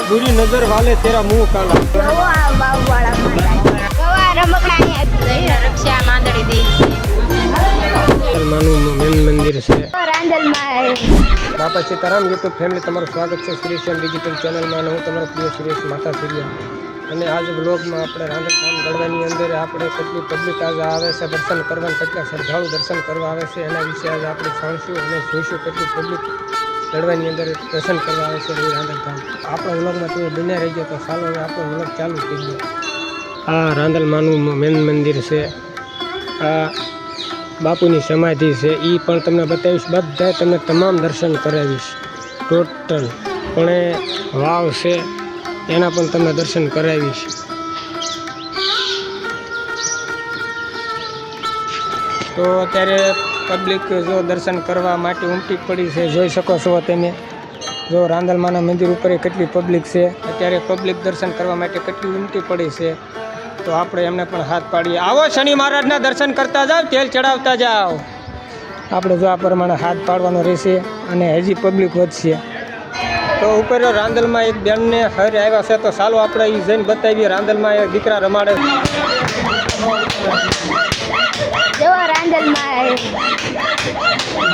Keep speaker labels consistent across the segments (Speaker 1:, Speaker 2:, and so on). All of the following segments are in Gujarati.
Speaker 1: बुरी नजर वाले तेरा मुंह काला। मेन मंदिर से बापा सीताराम यूट्यूब फैमिली तमाરું સ્વાગત છે સુરેશિયન ડિજિટલ ચેનલમાં અને હું તમારો પ્રિય સુરેશ માતા સૂર્યા અને આજ બ્લોગમાં આપણે રાંધણકામ ગળવાની અંદર આપણે કેટલી પબ્લિક આજે આવે છે દર્શન કરવા, કેટલા શ્રદ્ધાળુ દર્શન કરવા આવે છે એના વિશે આજે આપણે જાણશું અને જોઈશું કેટલી પબ્લિક ગળવાની અંદર દર્શન કરવા આવે છે એ રાંધણકામ. આપણા વ્લોગમાં તમે બન્યા રહી ગયો તો ચાલો હવે આપણો વ્લોગ ચાલુ થઈ ગયો. આ રાંદલમાનું મેન મંદિર છે, આ બાપુની સમાધિ છે, એ પણ તમને બતાવીશ. બધા તમને તમામ દર્શન કરાવીશ. ટોટલ પણ વાવ છે એના પણ તમને દર્શન કરાવીશ. તો અત્યારે પબ્લિક જો દર્શન કરવા માટે ઉમટી પડી છે, જોઈ શકો છો તમે. જો રાંદલમાના મંદિર ઉપર કેટલી પબ્લિક છે, અત્યારે પબ્લિક દર્શન કરવા માટે કેટલી ઉમટી પડી છે. તો આપણે એમને પણ હાથ પાડીએ. આવો શનિ મહારાજના દર્શન કરતા જાઓ, તેલ ચડાવતા જાઓ. આપણે જો આ પ્રમાણે હાથ પાડવાનો રહેશે અને હજી પબ્લિક વધશે. તો ઉપર રાંદલમાં એક બેનને હરે આવ્યા છે, તો ચાલો આપણે એ જઈને બતાવીએ. રાંદલમાં એક દીકરા રમાડે.
Speaker 2: જો રાંદલમાં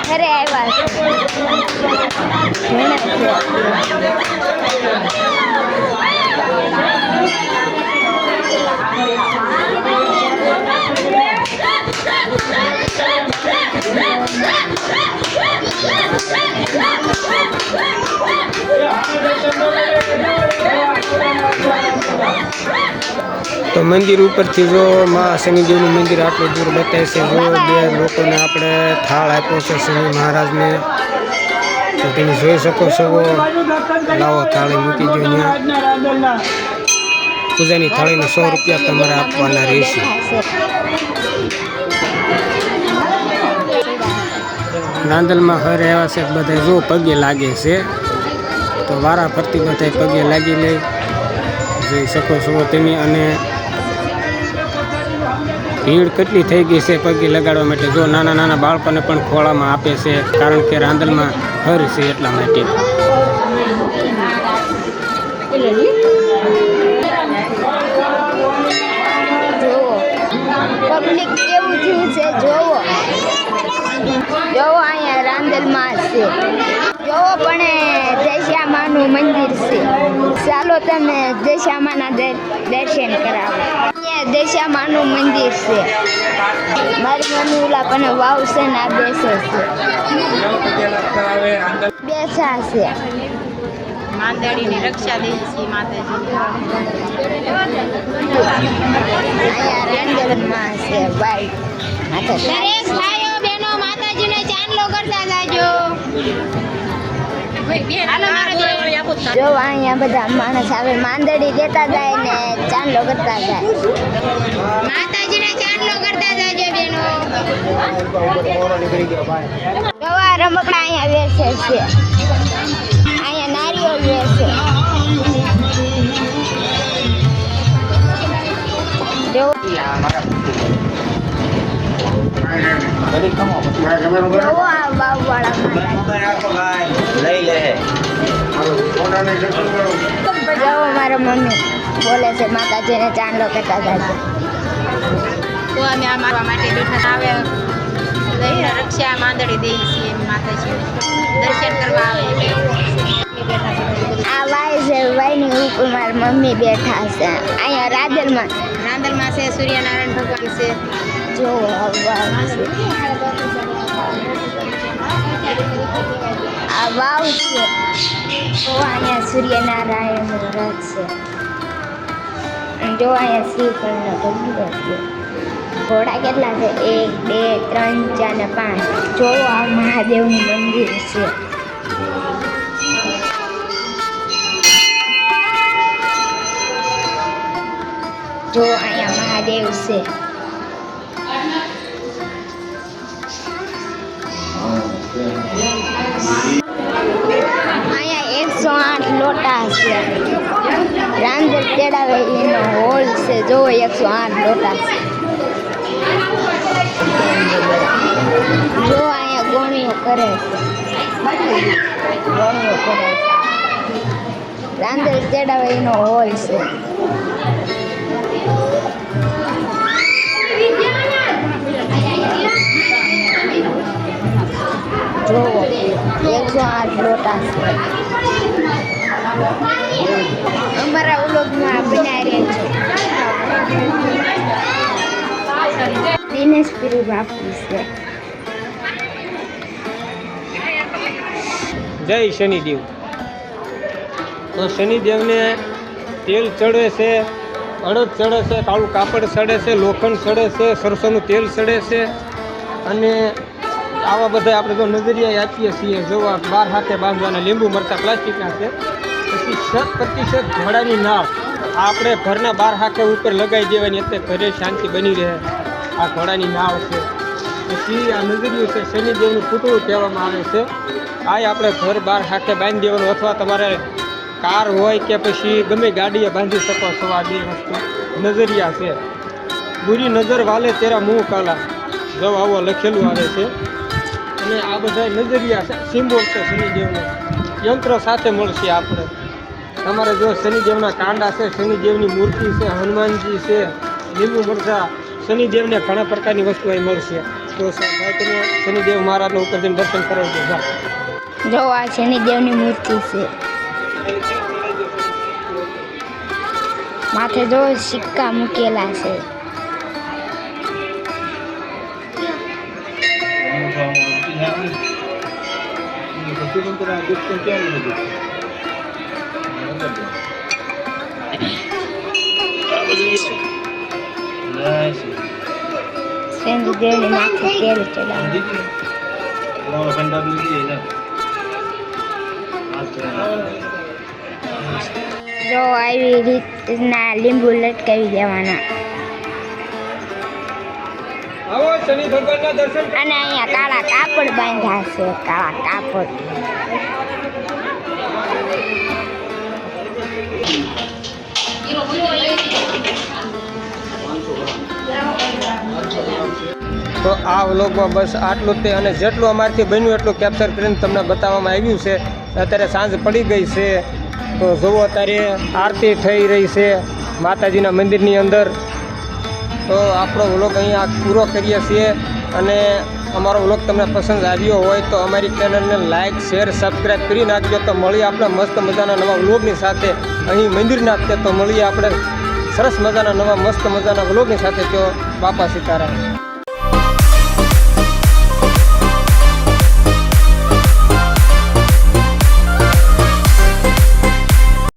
Speaker 2: હરે આવ્યા
Speaker 1: તો મંદિર ઉપરથી જો મા શનિદેવનું મંદિર આટલું દૂર બતાવે છે. જો બે લોકોને આપણે થાળ આપ્યો છે શનિ મહારાજને, તો તમે જોઈ શકો છો. લાવો થાળી મૂકી દો. ત્યાં પૂજાની થાળીને 100 રૂપિયા તમારે આપવાના રહેશે. રાંદલમાં હરે આવ્યા છે બધા જો પગે લાગે છે, તો વારા ફરતી બધા પગે લાગી લે. જોઈ શકો છો તમે. અને ભીડ કેટલી થઈ ગઈ છે પગે લગાડવા માટે. જો નાના નાના બાળકોને પણ ખોળામાં આપે છે, કારણ કે રાંદલમાં હર છે એટલા માટે.
Speaker 2: પબ્લિક કેવું થયું છે જોવો. જોવો અહીંયા રાંદલમાં છે. જોવો પણ દેશ્યામાનું મંદિર છે. ચાલો તમે દેશ્યામાના દર્શન કરાવો. અહીંયા દેશ્યામાનું મંદિર છે. મારી મમ્મી ઓલા પણ વાવ છે ને આ બેસે છે, બેસા છે.
Speaker 3: માંદડીની રક્ષા દે છે માતાજી.
Speaker 2: અહીંયા રાંદલમાં છે ભાઈ.
Speaker 3: દરેક ભાઈઓ બહેનો માતાજીને ચાંદલો કરતા જાજો.
Speaker 2: જો અહીંયા બધા માણસ આવે, માંદડી દેતા જાય ને ચાંદલો કરતા જાય.
Speaker 3: માતાજીને ચાંદલો કરતા જાજો બહેનો.
Speaker 2: જોવા રમકડા અહીંયા વેચે છે. અહીંયા નારિયેળ વેચે. જો આ વાવવાળા જો મારા મમ્મી બોલે છે માતાજીને ચાંદલો કરતા જાય.
Speaker 3: તો અમે આ મારવા માટે બેઠા આવે લઈને રક્ષા માંદડી દે છે માતાજી. દર્શન કરવા આવે
Speaker 2: આ વાય છે, વાયની ઉપર મારા મમ્મી બેઠા છે. અહીંયા રાંદલમાં
Speaker 3: છે સૂર્યનારાયણ ભગવાન છે.
Speaker 2: જો વાવ છે, આ વાવ છે. તો અહીંયા સૂર્યનારાયણનું રથ છે. જો અહીંયા શ્રીફળના ભગવાન છે. ઘોડા કેટલા છે? 1 2 3 4 ને 5. જો આ મહાદેવનું મંદિર છે. જો અહીંયા મહાદેવ છે. અહીંયા 108 લોટા છે. રાંદલ તેડાવે એનો હોલ છે. જો 108 લોટા છે. જો અહીંયા ગોણીઓ કરે છે. ગોણીઓ કરે છે. રાંદલ ચડાવે એનો હોલ છે. જોવો 108 લોટા છે. અમારા વ્લોગમાં બનાવી રહ્યા છે દિનેશપુરી બાપુ છે.
Speaker 1: જય શનિદેવ. તો શનિદેવને તેલ ચડે છે, અડદ ચડે છે, કાળું કાપડ ચડે છે, લોખંડ ચડે છે, સરસોનું તેલ ચડે છે. અને આવા બધા આપણે જો નજરિયા આપીએ છીએ. જોવા 12 હાથે બાંધવાના લીંબુ મરચાં પ્લાસ્ટિકના છે. પછી 100% ઘોડાની નાળ આપણે ઘરના 12 હાથે ઉપર લગાવી દેવાની, એટલે ઘરે શાંતિ બની રહે. આ ઘોડાની નાળ છે. પછી આ નજરિયું છે, શનિદેવનું પૂતળું કહેવામાં આવે છે. આ આપણે ઘર 12 હાથે બાંધી દેવાનું, અથવા તમારે કાર હોય કે પછી ગમે ગાડીએ બાંધી શકો છો. આ 2 વસ્તુ નજરિયા છે. બુરી નજર વાલે તેરા મુંહ કાલા, જો આવો લખેલું આવે છે. અને આ બધા નજરિયા છે, સિમ્બોલ છે શનિદેવનો. યંત્ર સાથે મળશે આપણે. તમારે જો શનિદેવના કાંડા છે, શનિદેવની મૂર્તિ છે, હનુમાનજી છે, લીંબુ મરચાં, શનિદેવને ઘણા પ્રકારની વસ્તુ અહીં મળશે. તો ભાઈ તમે શનિદેવ મહારાજના ઉપર જઈને દર્શન કરાવી દેજો.
Speaker 2: જો આ શનિદેવની મૂર્તિ છે. માથે જો સિક્કા મૂકેલા છે. શનિદેવની માથે તેલ ચડાવે. જો આવી રીતના લીંબુ લટકાવી દેવાના.
Speaker 1: આવો શનિ ભગવાનના દર્શન.
Speaker 2: અને અહીંયા કાળા કાપડ બાંધ્યા છે. કાળા કાપડ
Speaker 1: તો આ વ્લોગમાં બસ આટલું જ તે. અને જેટલું અમારથી બન્યું એટલું કેપ્ચર કરીને તમને બતાવવામાં આવ્યું છે. અત્યારે સાંજ પડી ગઈ છે. તો જુઓ અત્યારે આરતી થઈ રહી છે માતાજીના મંદિરની અંદર. તો આપણો વ્લોગ અહીંયા પૂરો કરીએ છીએ. અને અમારો વ્લોગ તમને પસંદ આવ્યો હોય તો અમારી ચેનલને લાઇક, શેર, સબસ્ક્રાઈબ કરી નાખજો. તો મળીએ આપણે મસ્ત મજાના નવા વ્લોગની સાથે. અહીં મંદિરના જ તો મળીએ આપણે સરસ મજાના નવા મસ્ત મજાના વ્લોગની સાથે. તો બાપા સીતારામ.